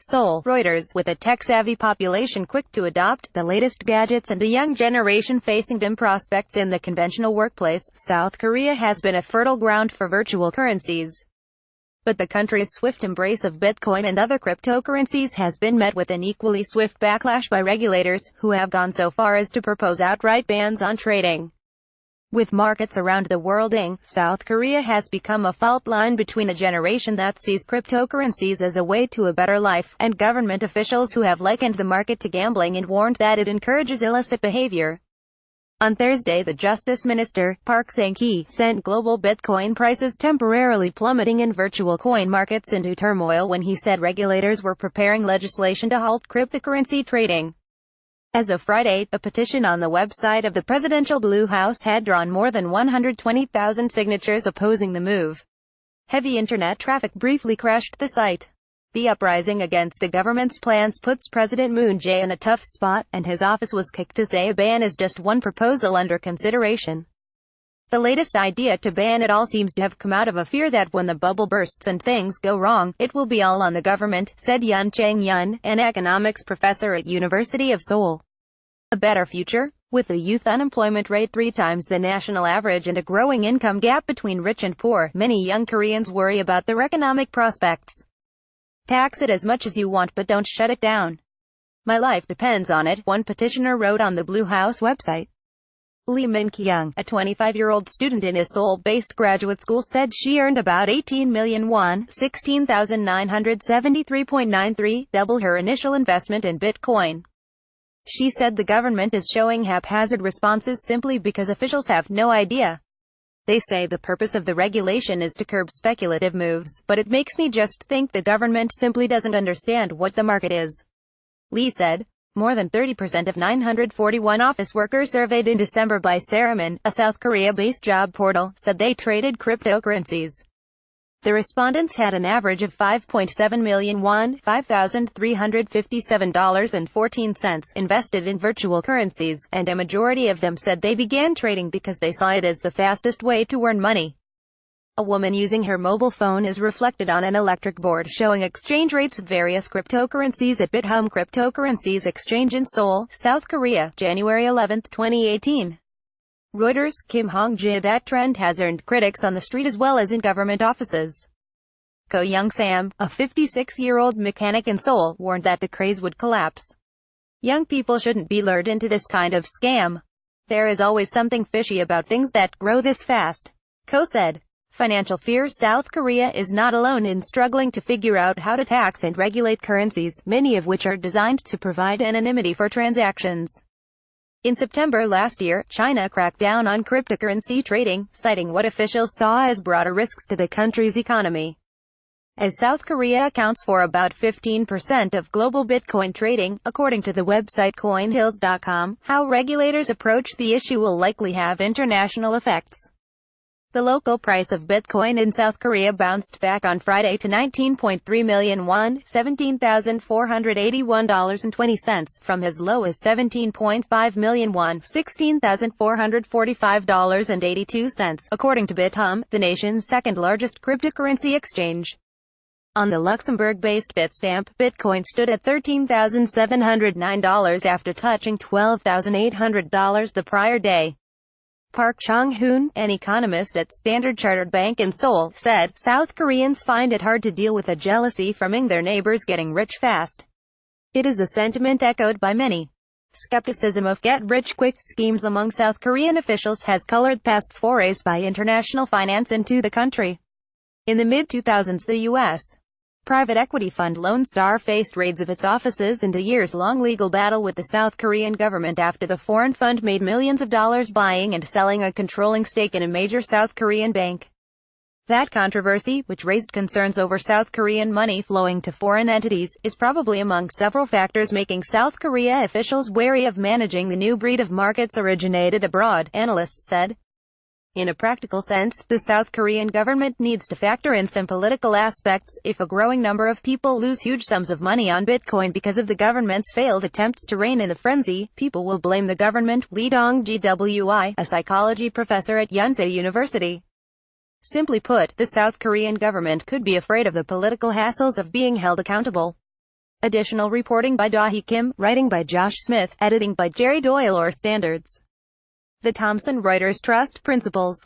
SEOUL, Reuters, with a tech-savvy population quick to adopt the latest gadgets and a young generation facing dim prospects in the conventional workplace, South Korea has been a fertile ground for virtual currencies. But the country's swift embrace of Bitcoin and other cryptocurrencies has been met with an equally swift backlash by regulators, who have gone so far as to propose outright bans on trading. With markets around the world, South Korea has become a fault line between a generation that sees cryptocurrencies as a way to a better life, and government officials who have likened the market to gambling and warned that it encourages illicit behavior. On Thursday, the Justice Minister, Park Sang-hee, sent global Bitcoin prices temporarily plummeting in virtual coin markets into turmoil when he said regulators were preparing legislation to halt cryptocurrency trading. As of Friday, a petition on the website of the presidential Blue House had drawn more than 120,000 signatures opposing the move. Heavy internet traffic briefly crashed the site. The uprising against the government's plans puts President Moon Jae in a tough spot, and his office was quick to say a ban is just one proposal under consideration. The latest idea to ban it all seems to have come out of a fear that when the bubble bursts and things go wrong, it will be all on the government, said Yoon Chang-yeon, an economics professor at University of Seoul. A better future? With a youth unemployment rate 3 times the national average and a growing income gap between rich and poor, many young Koreans worry about their economic prospects. Tax it as much as you want, but don't shut it down. My life depends on it, one petitioner wrote on the Blue House website. Lee Min-kyung, a 25-year-old student in a Seoul-based graduate school, said she earned about 18 million won, $16,973.93, double her initial investment in Bitcoin. She said the government is showing haphazard responses simply because officials have no idea. They say the purpose of the regulation is to curb speculative moves, but it makes me just think the government simply doesn't understand what the market is. Lee said. More than 30% of 941 office workers surveyed in December by Saramin, a South Korea-based job portal, said they traded cryptocurrencies. The respondents had an average of 5.7 million won, $5,357.14, invested in virtual currencies, and a majority of them said they began trading because they saw it as the fastest way to earn money. A woman using her mobile phone is reflected on an electric board showing exchange rates of various cryptocurrencies at Bithumb Cryptocurrencies Exchange in Seoul, South Korea, January 11, 2018. Reuters, Kim Hong-jae. That trend has earned critics on the street as well as in government offices. Ko Young-sam, a 56-year-old mechanic in Seoul, warned that the craze would collapse. Young people shouldn't be lured into this kind of scam. There is always something fishy about things that grow this fast, Ko said. Financial fears. South Korea is not alone in struggling to figure out how to tax and regulate currencies, many of which are designed to provide anonymity for transactions. In September last year, China cracked down on cryptocurrency trading, citing what officials saw as broader risks to the country's economy. As South Korea accounts for about 15% of global Bitcoin trading, according to the website CoinHills.com, how regulators approach the issue will likely have international effects. The local price of Bitcoin in South Korea bounced back on Friday to 19.3 million won, $17,481.20, from as low as 17.5 million won, $16,445.82, according to Bithumb, the nation's second-largest cryptocurrency exchange. On the Luxembourg-based Bitstamp, Bitcoin stood at $13,709 after touching $12,800 the prior day. Park Chung-hoon, an economist at Standard Chartered Bank in Seoul, said, South Koreans find it hard to deal with the jealousy from their neighbors getting rich fast. It is a sentiment echoed by many. Skepticism of get-rich-quick schemes among South Korean officials has colored past forays by international finance into the country. In the mid-2000s, the U.S. private equity fund Lone Star faced raids of its offices and a years-long legal battle with the South Korean government after the foreign fund made millions of dollars buying and selling a controlling stake in a major South Korean bank. That controversy, which raised concerns over South Korean money flowing to foreign entities, is probably among several factors making South Korea officials wary of managing the new breed of markets originated abroad, analysts said. In a practical sense, the South Korean government needs to factor in some political aspects. If a growing number of people lose huge sums of money on Bitcoin because of the government's failed attempts to rein in the frenzy, people will blame the government, Lee Dong-gwi, a psychology professor at Yonsei University. Simply put, the South Korean government could be afraid of the political hassles of being held accountable. Additional reporting by Dahi Kim, writing by Josh Smith, editing by Jerry Doyle. Or Standards. The Thomson Reuters Trust Principles.